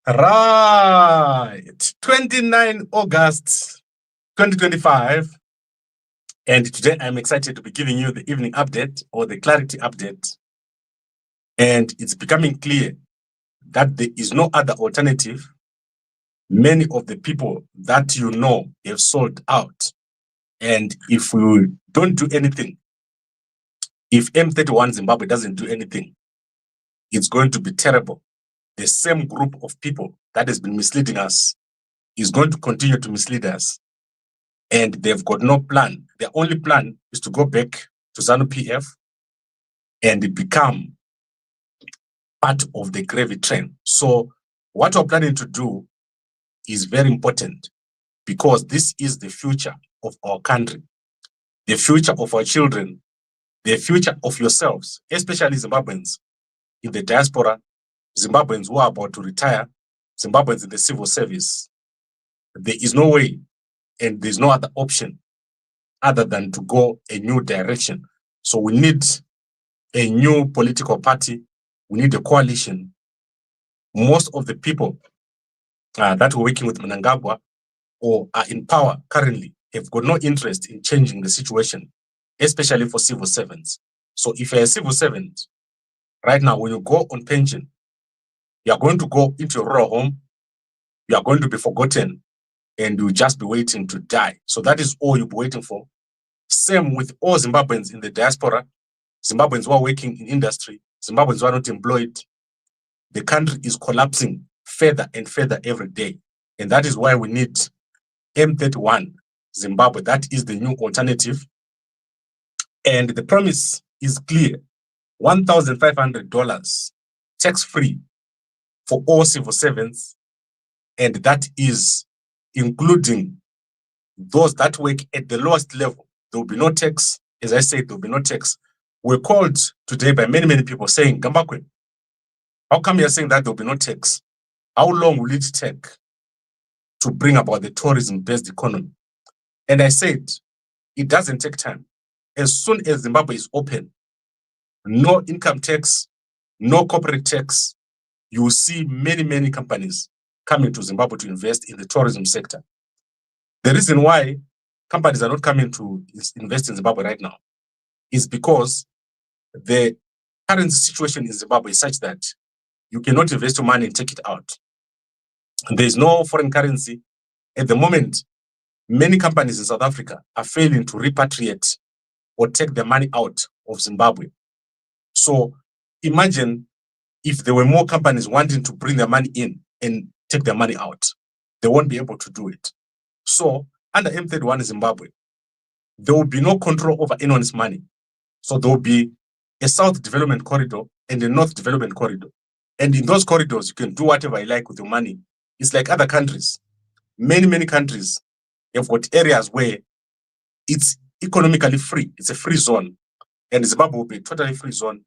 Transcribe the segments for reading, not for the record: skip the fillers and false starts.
Right. 29 August 2025. And today I'm excited to be giving you the evening update or the clarity update. And it's becoming clear that there is no other alternative. Many of the people that you know have sold out. And if we don't do anything, if M31 Zimbabwe doesn't do anything, it's going to be terrible. The same group of people that has been misleading us is going to continue to mislead us. And they've got no plan. Their only plan is to go back to ZANU-PF and become part of the gravy train. So what we're planning to do is very important because this is the future of our country, the future of our children, the future of yourselves, especially Zimbabweans in the diaspora, Zimbabweans who are about to retire, Zimbabweans in the civil service. There is no way and there's no other option other than to go a new direction. So we need a new political party. We need a coalition. Most of the people that were working with Mnangagwa or are in power currently have got no interest in changing the situation, especially for civil servants. So if you're a civil servant, right now, when you go on pension, you are going to go into your rural home, you are going to be forgotten, and you'll just be waiting to die. So that is all you'll be waiting for. Same with all Zimbabweans in the diaspora, Zimbabweans who are working in industry, Zimbabweans who are not employed. The country is collapsing further and further every day. And that is why we need M31 Zimbabwe. That is the new alternative. And the promise is clear. $1,500 tax-free for all civil servants. And that is including those that work at the lowest level. There will be no tax. As I said, there will be no tax. We're called today by many, many people saying, Gambakwe, how come you're saying that there will be no tax? How long will it take to bring about the tourism-based economy? And I said, it doesn't take time. As soon as Zimbabwe is open, no income tax, no corporate tax, you will see many, many companies coming to Zimbabwe to invest in the tourism sector. The reason why companies are not coming to invest in Zimbabwe right now is because the current situation in Zimbabwe is such that you cannot invest your money and take it out. There is no foreign currency. At the moment, many companies in South Africa are failing to repatriate or take their money out of Zimbabwe. So imagine if there were more companies wanting to bring their money in and take their money out, they won't be able to do it. So under M31 Zimbabwe, there will be no control over anyone's money. So there will be a South Development Corridor and a North Development Corridor. And in those corridors, you can do whatever you like with your money. It's like other countries. Many, many countries have got areas where it's economically free. It's a free zone. And Zimbabwe will be a totally free zone.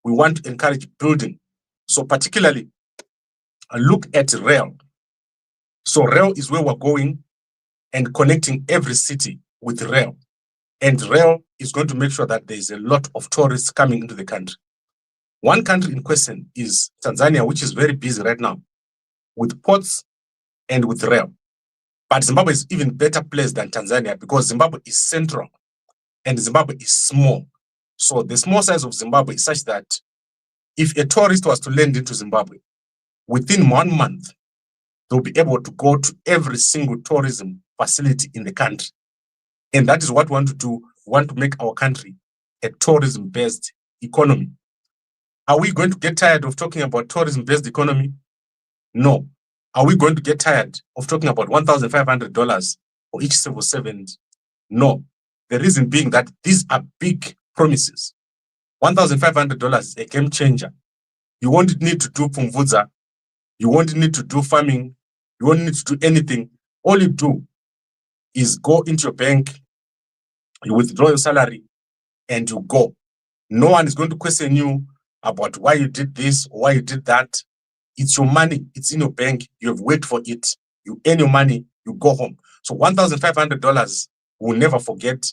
We want to encourage building. So particularly, look at rail. So rail is where we're going and connecting every city with rail. And rail is going to make sure that there's a lot of tourists coming into the country. One country in question is Tanzania, which is very busy right now with ports and with rail. But Zimbabwe is even better placed than Tanzania because Zimbabwe is central and Zimbabwe is small. So the small size of Zimbabwe is such that if a tourist was to land into Zimbabwe, within 1 month, they'll be able to go to every single tourism facility in the country. And that is what we want to do. We want to make our country a tourism-based economy. Are we going to get tired of talking about tourism-based economy? No. Are we going to get tired of talking about $1,500 for each civil servant? No. The reason being that these are big promises. $1,500 is a game changer. You won't need to do pumvudza. You won't need to do farming. You won't need to do anything. All you do is go into your bank, you withdraw your salary, and you go. No one is going to question you about why you did this or why you did that. It's your money. It's in your bank. You have worked for it. You earn your money. You go home. So $1,500 we'll never forget,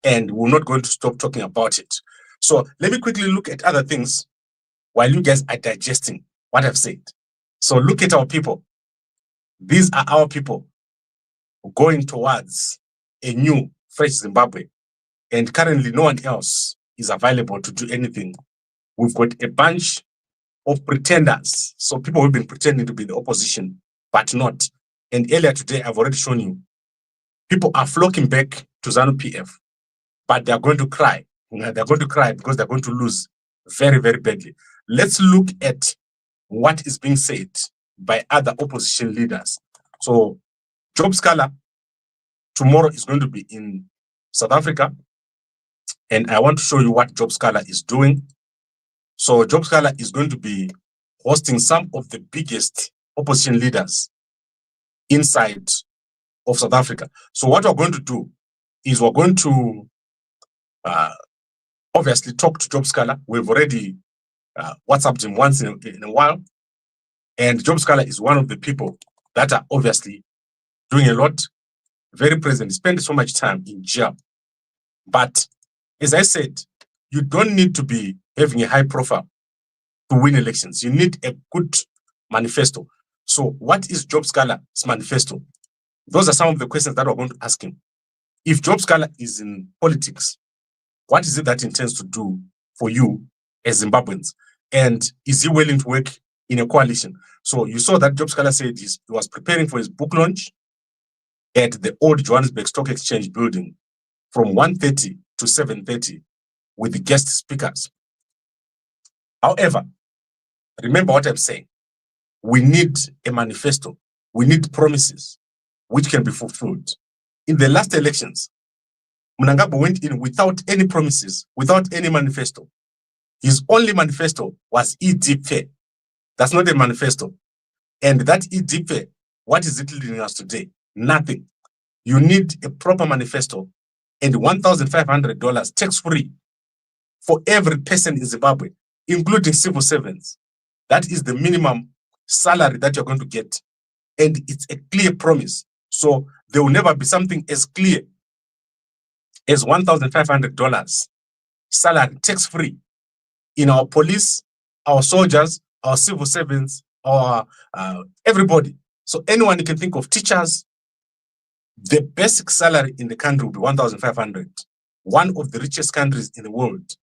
and we're not going to stop talking about it. So let me quickly look at other things while you guys are digesting what I've said. So look at our people. These are our people going towards a new, fresh Zimbabwe. And currently, no one else is available to do anything. We've got a bunch of pretenders. So people who've been pretending to be the opposition, but not. And earlier today, I've already shown you, people are flocking back to ZANU-PF, but they're going to cry. They're going to cry because they're going to lose very, very badly. Let's look at what is being said by other opposition leaders. So Job Scholar tomorrow is going to be in South Africa, and I want to show you what Job Scholar is doing. So Job Scholar is going to be hosting some of the biggest opposition leaders inside of South Africa. So what we're going to do is we're going to obviously talk to Job Scholar. We've already WhatsApped him once in a while. And Job Scholar is one of the people that are obviously doing a lot, very present, spend so much time in jail. But as I said, you don't need to be having a high profile to win elections. You need a good manifesto. So what is Job Scholar's manifesto? Those are some of the questions that we're going to ask him. If Job Scholar is in politics, what is it that he intends to do for you as Zimbabweans? And is he willing to work in a coalition? So you saw that Job Scholar said he was preparing for his book launch at the old Johannesburg Stock Exchange building from 1:30 to 7:30 with the guest speakers. However, remember what I'm saying. We need a manifesto. We need promises which can be fulfilled. In the last elections, Mnangagwa went in without any promises, without any manifesto. His only manifesto was e-DPE. That's not a manifesto. And that e-DPE, what is it leading us today? Nothing. You need a proper manifesto and $1,500 tax-free for every person in Zimbabwe, including civil servants. That is the minimum salary that you're going to get. And it's a clear promise. So there will never be something as clear as $1,500 salary tax-free in our police, our soldiers, our civil servants, our everybody. So anyone you can think of, teachers, the basic salary in the country will be 1,500. One of the richest countries in the world.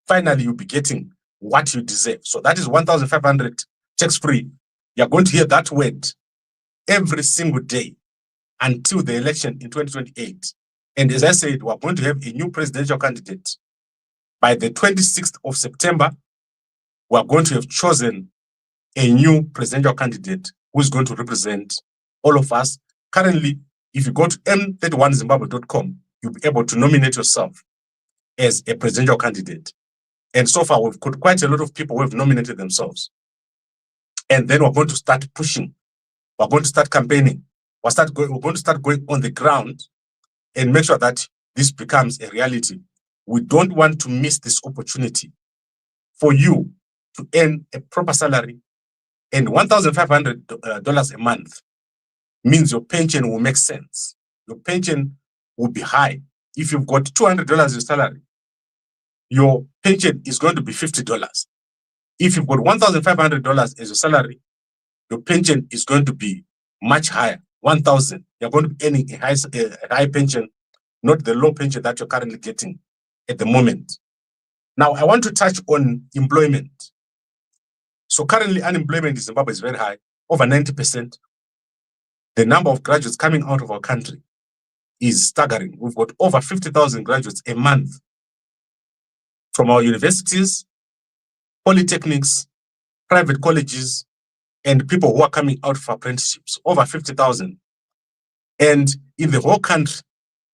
Finally, you'll be getting what you deserve. So that is 1,500 tax-free. You're going to hear that word every single day until the election in 2028. And as I said, we're going to have a new presidential candidate. By the 26th of September, we're going to have chosen a new presidential candidate who is going to represent all of us. Currently, if you go to m31zimbabwe.com, you'll be able to nominate yourself as a presidential candidate. And so far, we've got quite a lot of people who have nominated themselves. And then we're going to start pushing. We're going to start campaigning. We're going to start going on the ground and make sure that this becomes a reality. We don't want to miss this opportunity for you to earn a proper salary, and $1,500 a month means your pension will make sense. Your pension will be high. If you've got $200 in salary, your pension is going to be $50. If you've got $1,500 as your salary, your pension is going to be much higher, 1,000. You're going to be earning a high pension, not the low pension that you're currently getting at the moment. Now, I want to touch on employment. So currently, unemployment in Zimbabwe is very high, over 90%. The number of graduates coming out of our country is staggering. We've got over 50,000 graduates a month from our universities, polytechnics, private colleges, and people who are coming out for apprenticeships, over 50,000. And in the whole country,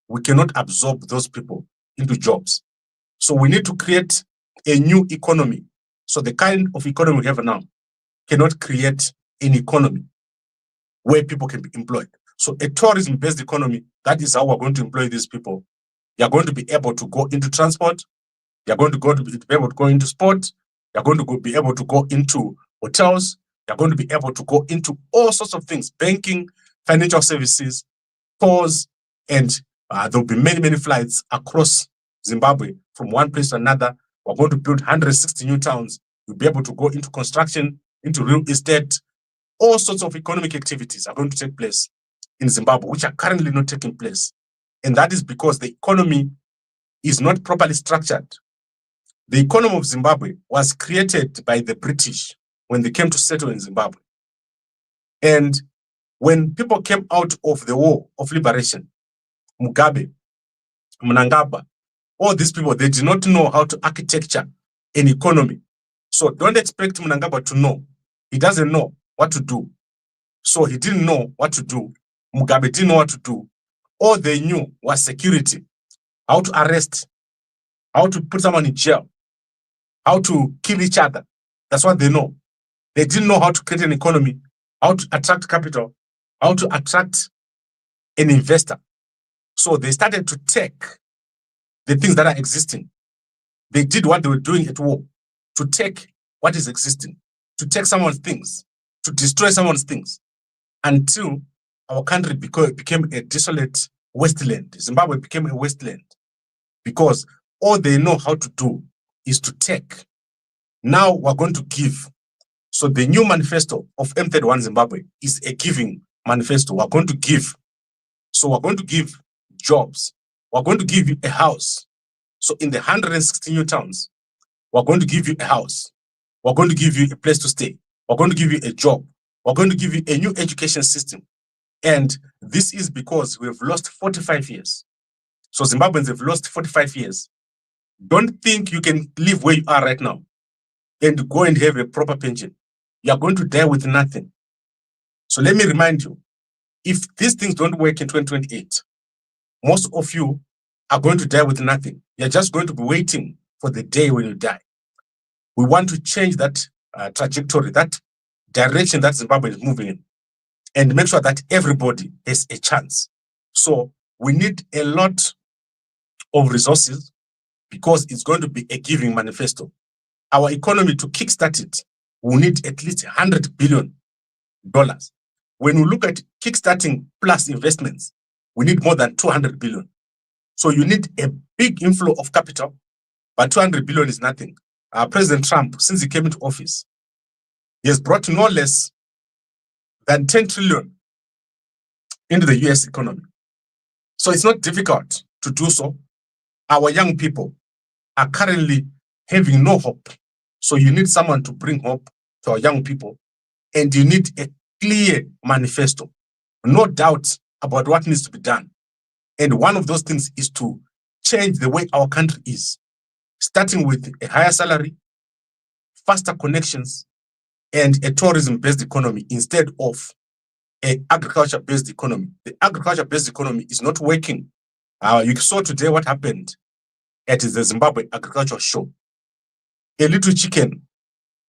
we cannot absorb those people into jobs. So we need to create a new economy. So the kind of economy we have now cannot create an economy where people can be employed. So a tourism-based economy, that is how we're going to employ these people. You're going to be able to go into transport. You're going to be able to go into sport. You're going to be able to go into hotels. You're going to be able to go into all sorts of things, banking, financial services, tours, and there'll be many, many flights across Zimbabwe from one place to another. We're going to build 160 new towns. You'll be able to go into construction, into real estate, all sorts of economic activities are going to take place in Zimbabwe, which are currently not taking place. And that is because the economy is not properly structured. The economy of Zimbabwe was created by the British when they came to settle in Zimbabwe. And when people came out of the war of liberation, Mugabe, Mnangagwa, all these people, they did not know how to architecture an economy. So don't expect Mnangagwa to know. He doesn't know what to do. So he didn't know what to do. Mugabe didn't know what to do. All they knew was security, how to arrest, how to put someone in jail, how to kill each other. That's what they know. They didn't know how to create an economy, how to attract capital, how to attract an investor. So they started to take the things that are existing. They did what they were doing at war, to take what is existing, to take someone's things, to destroy someone's things, until our country became a desolate wasteland. Zimbabwe became a wasteland because all they know how to do is to take. Now we're going to give. So the new manifesto of M31 Zimbabwe is a giving manifesto. We're going to give. So we're going to give jobs. We're going to give you a house. So in the 160 new towns, we're going to give you a house. We're going to give you a place to stay. We're going to give you a job. We're going to give you a new education system. And this is because we've lost 45 years. So Zimbabweans have lost 45 years. Don't think you can live where you are right now and go and have a proper pension. You are going to die with nothing. So let me remind you, if these things don't work in 2028, most of you are going to die with nothing. You're just going to be waiting for the day when you die. We want to change that trajectory, that direction that Zimbabwe is moving in, and make sure that everybody has a chance. So we need a lot of resources because it's going to be a giving manifesto. Our economy, to kickstart it, we need at least $100 billion. When we look at kickstarting plus investments, we need more than 200 billion. So you need a big inflow of capital, but 200 billion is nothing. President Trump, since he came into office, he has brought no less than 10 trillion into the US economy. So it's not difficult to do so. Our young people are currently having no hope. So you need someone to bring hope to our young people, and you need a clear manifesto, no doubt about what needs to be done. And one of those things is to change the way our country is, starting with a higher salary, faster connections, and a tourism-based economy instead of an agriculture-based economy. The agriculture-based economy is not working. You saw today what happened at the Zimbabwe Agriculture Show. A little chicken,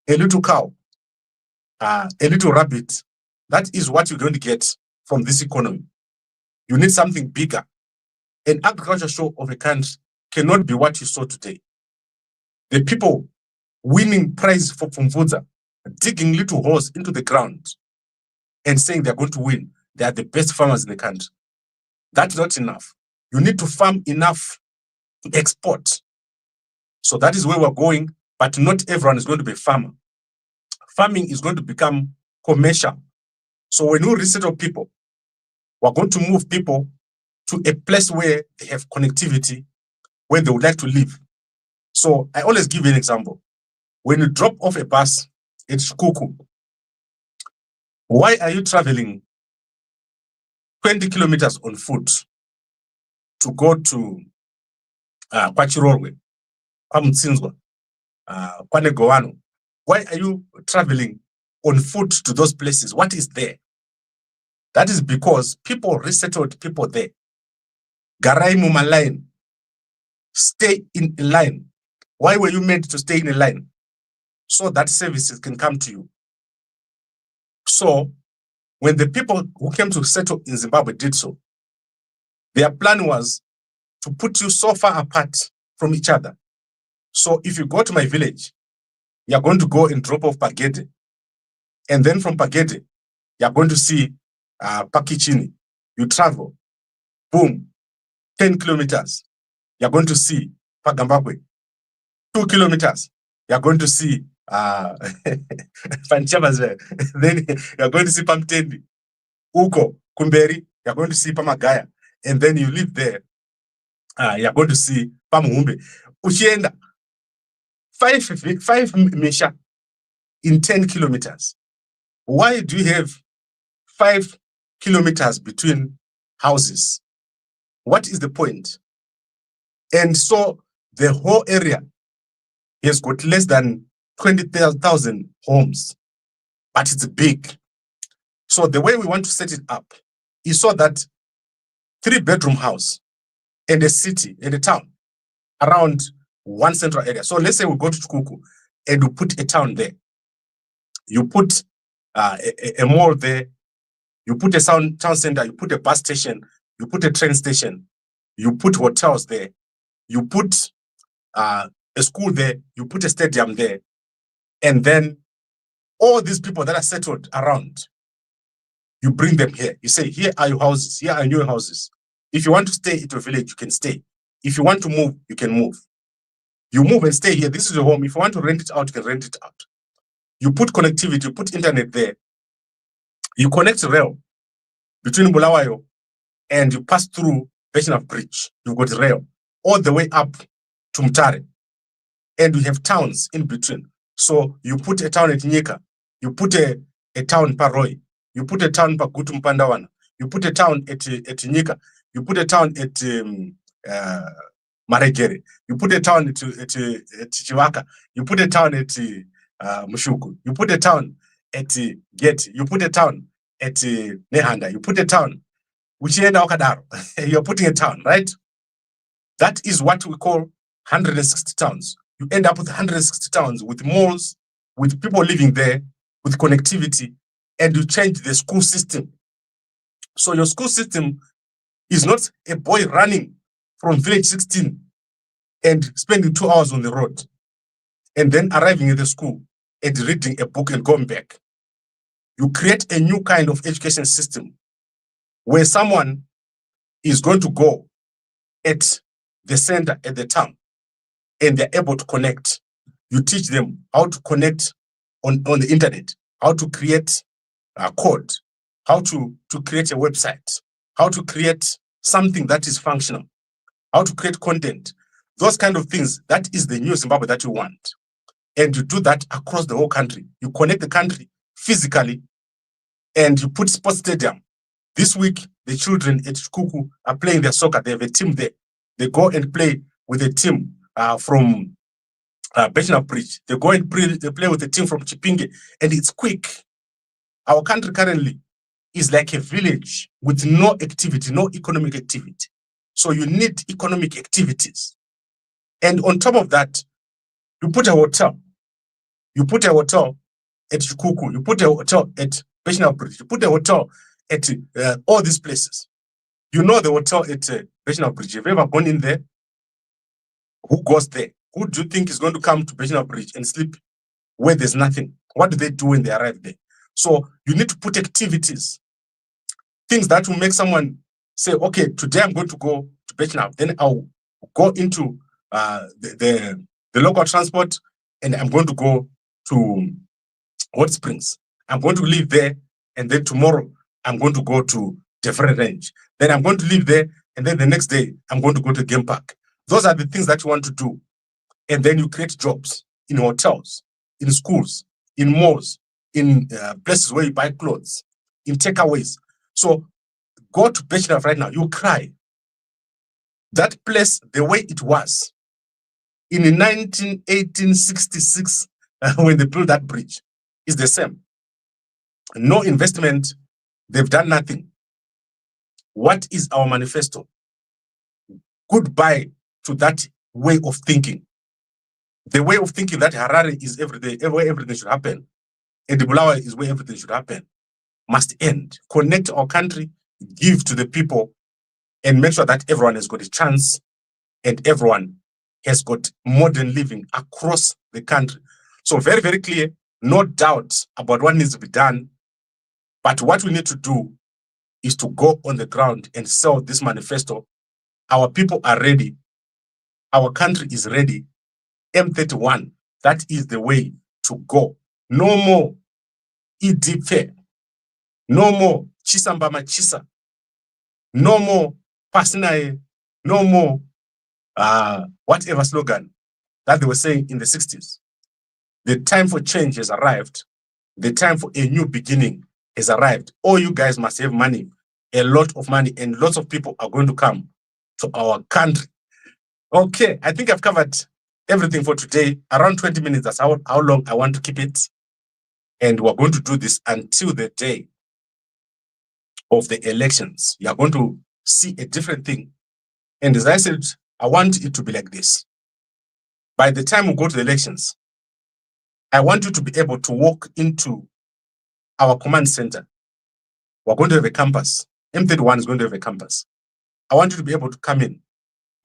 a little cow, a little rabbit, that is what you're going to get from this economy. You need something bigger. An agriculture show of a country cannot be what you saw today. The people winning prize for Pumvudza, digging little holes into the ground and saying they're going to win. They are the best farmers in the country. That's not enough. You need to farm enough to export. So that is where we're going, but not everyone is going to be a farmer. Farming is going to become commercial. So when we resettle people, we're going to move people to a place where they have connectivity, where they would like to live. So I always give you an example. When you drop off a bus at Shikuku, why are you traveling 20 kilometers on foot to go to Kwachirorwe, Kwamutsinzwa, Kwanegowano? Why are you traveling on foot to those places? What is there? That is because people resettled people there. Garai Muma line. Stay in a line. Why were you meant to stay in a line? So that services can come to you. So when the people who came to settle in Zimbabwe did so, their plan was to put you so far apart from each other. So if you go to my village, you're going to go and drop off Pagede. And then from Pagede, you're going to see Pakichini. You travel, boom, 10 kilometers. You're going to see Gambakwe. 2 kilometers, you're going to see then you're going to see Pamtendi. Uko, Kumberi, you're going to see Pamagaya. And then you live there, you're going to see Pamuhumbe. Uchienda, 5 Misha in 10 kilometers. Why do you have 5 kilometers between houses? What is the point? And so the whole area has got less than 20,000 homes, but it's big. So the way we want to set it up is so that 3-bedroom house and a city and a town around one central area. So let's say we go to Chukuku and we put a town there. You put a mall there, you put a town center, you put a bus station, you put a train station, you put hotels there, you put a school there, you put a stadium there, and then all these people that are settled around, you bring them here. You say, here are your houses, here are your houses. If you want to stay in your village, you can stay. If you want to move, you can move. You move and stay here. This is your home. If you want to rent it out, you can rent it out. You put connectivity, you put internet there. You connect rail between Bulawayo and you pass through Beshnav Bridge. You've got rail all the way up to Mutare. And we have towns in between. So you put a town at Nyika, you put a town Paroi, you put a town Pagutu Mpandawana, you put a town at Nyika, you put a town at Maregere, you put a town at Chiwaka, you put a town at Mushuku, you put a town at Geti, you put a town at Nehanda, you put a town, Uchienda Okadaro, you're putting a town, right? That is what we call 160 towns. You end up with 160 towns with malls, with people living there, with connectivity, and you change the school system. So your school system is not a boy running from village 16 and spending 2 hours on the road and then arriving at the school and reading a book and going back. You create a new kind of education system where someone is going to go at the center, at the town, and they're able to connect. You teach them how to connect on the internet, how to create a code, how to create a website, how to create something that is functional, how to create content, those kind of things. That is the new Zimbabwe that you want. And you do that across the whole country. You connect the country physically and you put sports stadium. This week, the children at Chukuku are playing their soccer. They have a team there. They go and play with a team from Beshnav Bridge. They go and they play with a team from Chipinge, and it's quick. Our country currently is like a village with no activity, no economic activity. So you need economic activities. And on top of that, you put a hotel. You put a hotel at Chukuku. You put a hotel at Beshnav Bridge. You put a hotel at all these places. You know the hotel at Beshnav Bridge. Have you ever gone in there? Who goes there? Who do you think is going to come to Beshnav Bridge and sleep where there's nothing? What do they do when they arrive there? So you need to put activities, things that will make someone say, okay, today I'm going to go to Beshnav. Then I'll go into the local transport and I'm going to go to Hot Springs. I'm going to live there, and then tomorrow I'm going to go to different range. Then I'm going to live there, and then the next day I'm going to go to Game Park. Those are the things that you want to do. And then you create jobs in hotels, in schools, in malls, in places where you buy clothes, in takeaways. So go to Beshnav right now, you cry. That place, the way it was in 1866, when they built that bridge, is the same. No investment, they've done nothing. What is our manifesto? Goodbye to that way of thinking. The way of thinking that Harare is where everything should happen, and Bulawayo is where everything should happen, must end. Connect our country, give to the people, and make sure that everyone has got a chance and everyone has got modern living across the country. So very, very clear, no doubt about what needs to be done. But what we need to do is to go on the ground and sell this manifesto. Our people are ready. Our country is ready. M31, that is the way to go. No more EDP. No more Chisamba Machisa. No more Pasinae. No more whatever slogan that they were saying in the 60s. The time for change has arrived. The time for a new beginning has arrived. All you guys must have money, a lot of money, and lots of people are going to come to our country. Okay, I think I've covered everything for today. Around 20 minutes, that's how long I want to keep it. And we're going to do this until the day of the elections. You are going to see a different thing. And as I said, I want it to be like this. By the time we go to the elections, I want you to be able to walk into our command center. We're going to have a campus. M31 is going to have a campus. I want you to be able to come in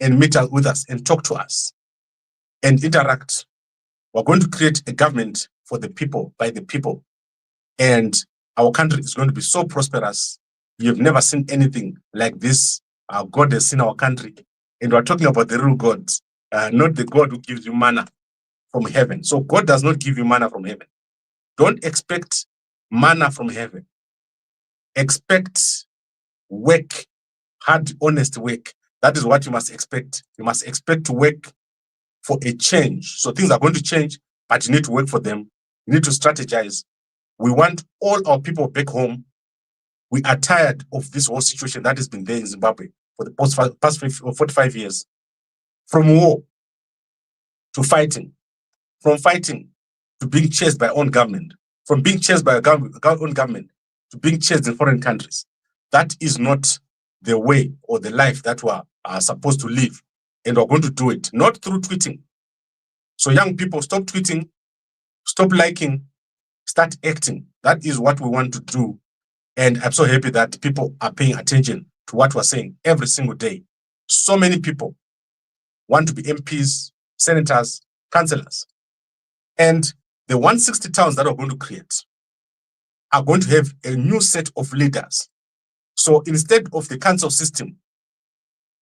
and meet with us and talk to us and interact. We're going to create a government for the people, by the people. And our country is going to be so prosperous. You've never seen anything like this. God has seen our country. And we're talking about the real God, not the God who gives you manna from heaven. So God does not give you manna from heaven. Don't expect manna from heaven. Expect work, hard, honest work. That is what you must expect. You must expect to work for a change. So things are going to change, but you need to work for them. You need to strategize. We want all our people back home. We are tired of this whole situation that has been there in Zimbabwe for the past 45 years. From war to fighting, from fighting to being chased by our own government, from being chased by our own government to being chased in foreign countries. That is not the way or the life that we are supposed to live. And we're going to do it, not through tweeting. So young people, stop tweeting, stop liking, start acting. That is what we want to do. And I'm so happy that people are paying attention to what we're saying every single day. So many people want to be MPs, senators, councillors. And the 160 towns that we're going to create are going to have a new set of leaders. So instead of the council system,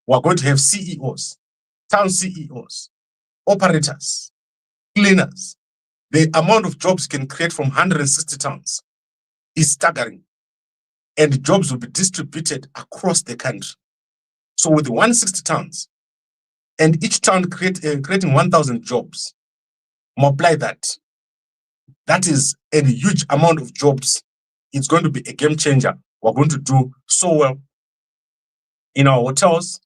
we're going to have CEOs, town CEOs, operators, cleaners. The amount of jobs can create from 160 towns is staggering. And jobs will be distributed across the country. So with the 160 towns, and each town creating 1,000 jobs, multiply that. That is a huge amount of jobs. It's going to be a game changer. We're going to do so well in our hotels,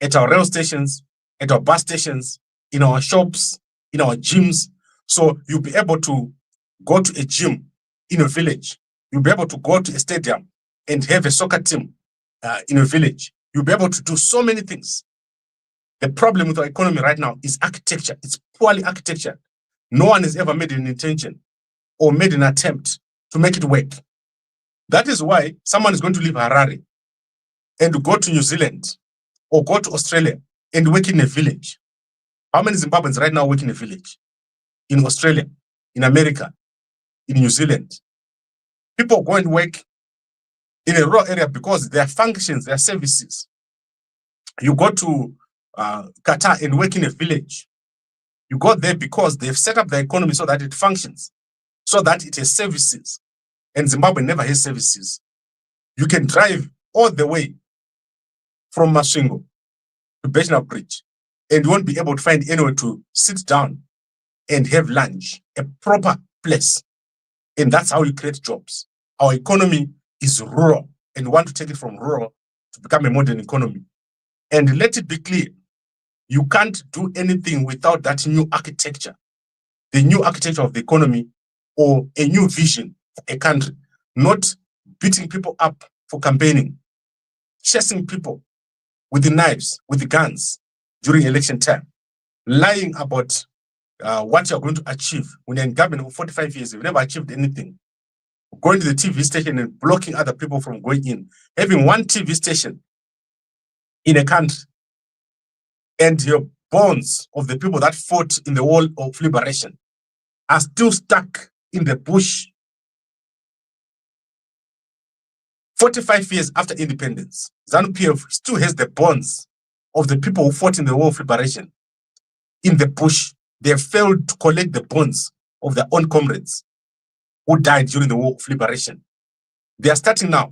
at our rail stations, at our bus stations, in our shops, in our gyms. So you'll be able to go to a gym in a village. You'll be able to go to a stadium and have a soccer team in a village. You'll be able to do so many things. The problem with our economy right now is architecture. It's poorly architectured. No one has ever made an intention or made an attempt to make it work. That is why someone is going to leave Harare and go to New Zealand or go to Australia and work in a village. How many Zimbabweans right now work in a village? In Australia, in America, in New Zealand. People go and work in a rural area because their functions, their services. You go to Qatar and work in a village. You go there because they've set up the economy so that it functions, so that it has services. And Zimbabwe never has services. You can drive all the way from Masvingo to Bethnal Bridge, and you won't be able to find anywhere to sit down and have lunch, a proper place. And that's how you create jobs. Our economy is rural, and we want to take it from rural to become a modern economy. And let it be clear, you can't do anything without that new architecture, the new architecture of the economy, or a new vision for a country, not beating people up for campaigning, chasing people with the knives, with the guns during election time, lying about what you're going to achieve. When you're in government for 45 years, you've never achieved anything. Going to the TV station and blocking other people from going in. Having one TV station in a country, and your bones of the people that fought in the war of liberation are still stuck in the bush 45 years after independence. ZANU-PF still has the bones of the people who fought in the war of liberation in the bush. They failed to collect the bones of their own comrades who died during the War of Liberation. They are starting now.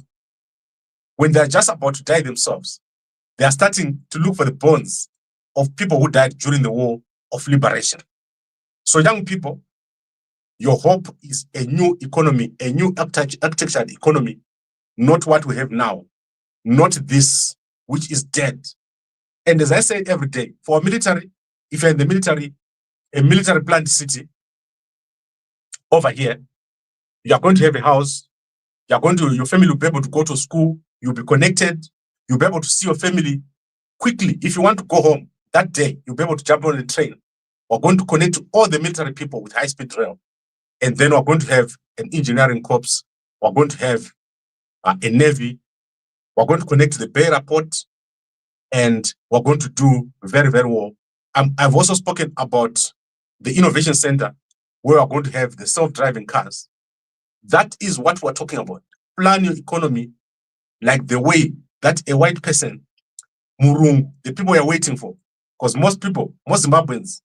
When they are just about to die themselves, they are starting to look for the bones of people who died during the War of Liberation. So young people, your hope is a new economy, a new architectured economy, not what we have now, not this, which is dead. And as I say every day, for military, if you're in the military, a military planned city, over here, you are going to have a house, your family will be able to go to school, you'll be connected, you'll be able to see your family quickly. If you want to go home that day, you'll be able to jump on the train. We're going to connect to all the military people with high-speed rail. And then we're going to have an engineering corps. We're going to have a navy. We're going to connect to the Bay Airport. And we're going to do very, very well. I've also spoken about the Innovation Center, where we're going to have the self-driving cars. That is what we're talking about. Plan your economy like the way that a white person, Murungu, the people we are waiting for. Because most people, most Zimbabweans,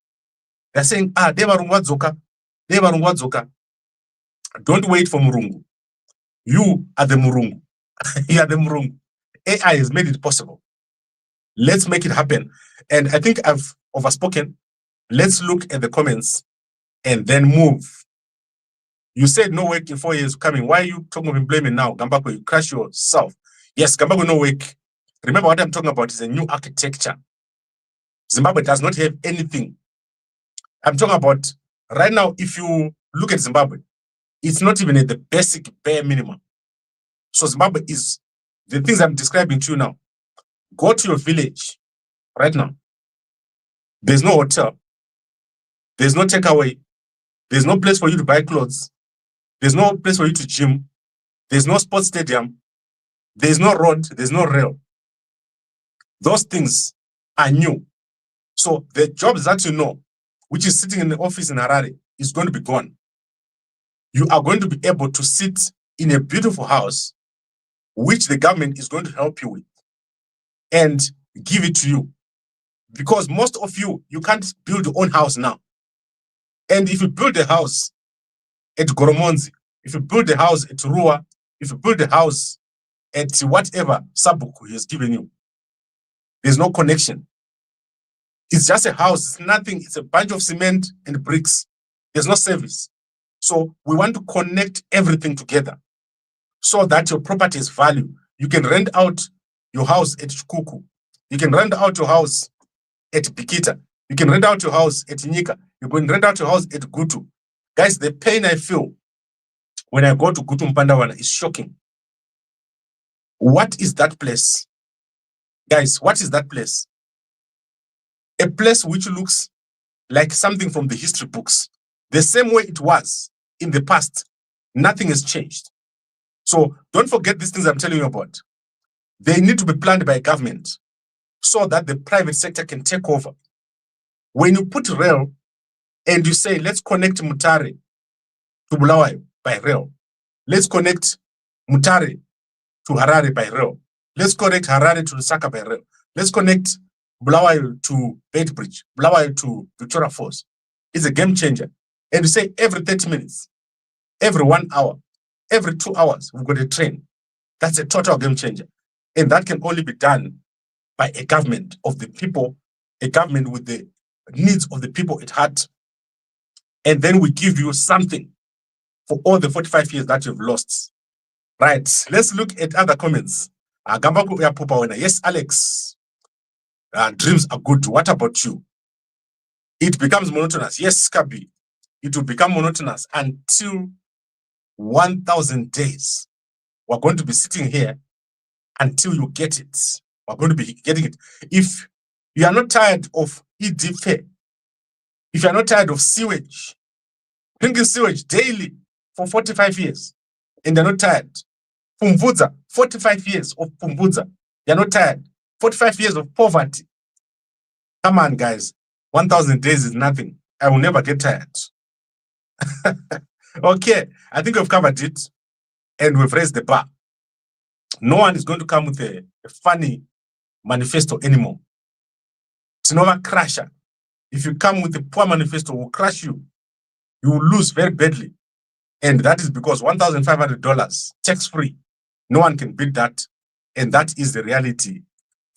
they're saying, Devarungwadzoka. Don't wait for Murungu. You are the Murungu. You are the Murungu. AI has made it possible. Let's make it happen. And I think I've overspoken. Let's look at the comments and then move. You said no work in 4 years coming. Why are you talking of employment now? Gambakwe, you crash yourself. Yes, Gambakwe, no work. Remember what I'm talking about is a new architecture. Zimbabwe does not have anything. I'm talking about right now, if you look at Zimbabwe, it's not even at the basic bare minimum. So Zimbabwe is the things I'm describing to you now. Go to your village right now. There's no hotel. There's no takeaway. There's no place for you to buy clothes. There's no place for you to gym. There's no sports stadium. There's no road. There's no rail. Those things are new. So the jobs that you know, which is sitting in the office in Harare, is going to be gone. You are going to be able to sit in a beautiful house, which the government is going to help you with and give it to you. Because most of you can't build your own house now. And if you build a house at Goromonzi, if you build a house at Rua, if you build a house at whatever Sabuku he has given you, there's no connection. It's just a house, it's nothing, it's a bunch of cement and bricks. There's no service. So we want to connect everything together so that your property is value. You can rent out your house at Chukuku. You can rent out your house at Bikita. You can rent out your house at Nika. You can rent out your house at Gutu. Guys, the pain I feel when I go to Gutu Mpandawana is shocking. What is that place? Guys, what is that place? A place which looks like something from the history books. The same way it was in the past. Nothing has changed. So don't forget these things I'm telling you about. They need to be planned by government so that the private sector can take over. When you put rail and you say, let's connect Mutare to Bulawayo by rail. Let's connect Mutare to Harare by rail. Let's connect Harare to Lusaka by rail. Let's connect Bulawayo to Bedbridge, Bulawayo to Victoria Falls. It's a game changer. And you say every 30 minutes, every 1 hour, every 2 hours, we've got a train. That's a total game changer. And that can only be done by a government of the people, a government with the needs of the people at heart. And then we give you something for all the 45 years that you've lost. Right, let's look at other comments. Gambakwe, yes, Alex. Dreams are good. What about you? It becomes monotonous. Yes, Kabi. It will become monotonous until 1,000 days. We're going to be sitting here until you get it. We're going to be getting it. If you are not tired of EDF, if you are not tired of sewage, drinking sewage daily for 45 years, and you're not tired, Pumbudza, 45 years of Pumbudza, you're not tired, 45 years of poverty. Come on, guys. 1,000 days is nothing. I will never get tired. Okay, I think we've covered it and we've raised the bar. No one is going to come with a funny manifesto anymore. It's not a crusher. If you come with a poor manifesto, we'll crush you. you will lose very badly. And that is because $1,500 tax-free. No one can beat that. And that is the reality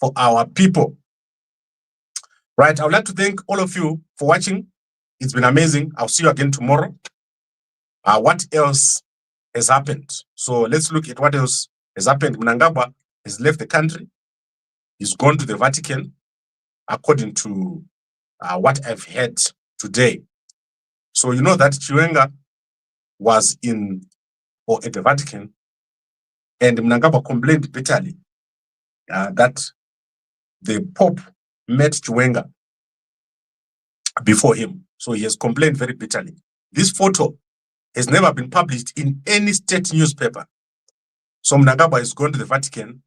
for our people. Right. I would like to thank all of you for watching. It's been amazing. I'll see you again tomorrow. What else has happened? So let's look at what else has happened. Mnangagwa has left the country. He's gone to the Vatican, according to what I've heard today. So you know that Chiwenga was at the Vatican, and Mnangagwa complained bitterly that the Pope met Chiwenga before him. So he has complained very bitterly. This photo has never been published in any state newspaper. So Mnangagwa has gone to the Vatican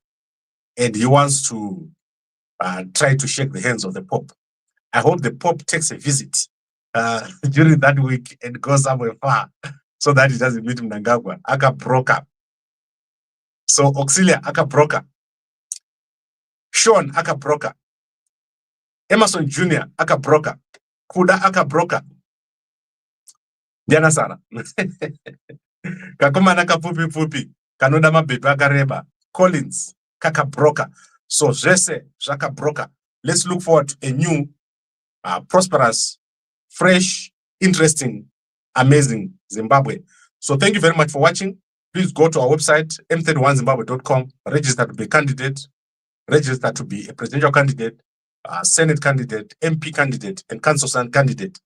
and he wants to try to shake the hands of the Pope. I hope the Pope takes a visit during that week and goes somewhere far so that he doesn't meet Mnangagwa. Aka broker. So Auxilia aka broker. Sean aka broker. Emerson Jr. aka broker. Kuda aka broker. Diana Sara. Kakumana kapupi pupi. Kanoda mabepe akareba. Collins kaka broker. So Jesse Jaka broker. Let's look forward to a new, prosperous, fresh, interesting, amazing Zimbabwe. So thank you very much for watching. Please go to our website, m31zimbabwe.com, register to be a candidate, register to be a presidential candidate, Senate candidate, MP candidate, and council candidate.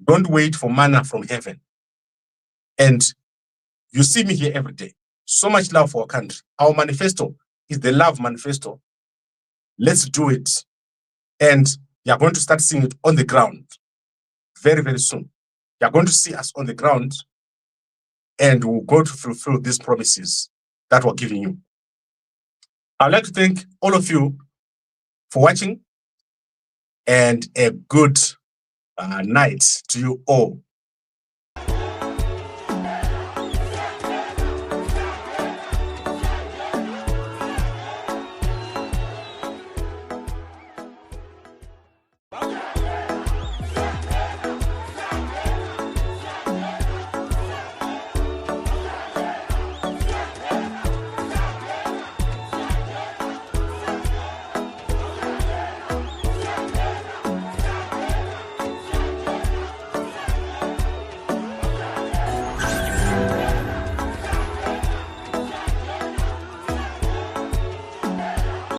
Don't wait for manna from heaven. And you see me here every day. So much love for our country. Our manifesto is the love manifesto. Let's do it. And you're going to start seeing it on the ground very, very soon. You're going to see us on the ground and we're going to fulfill these promises that we're giving you. I'd like to thank all of you for watching and a good night to you all.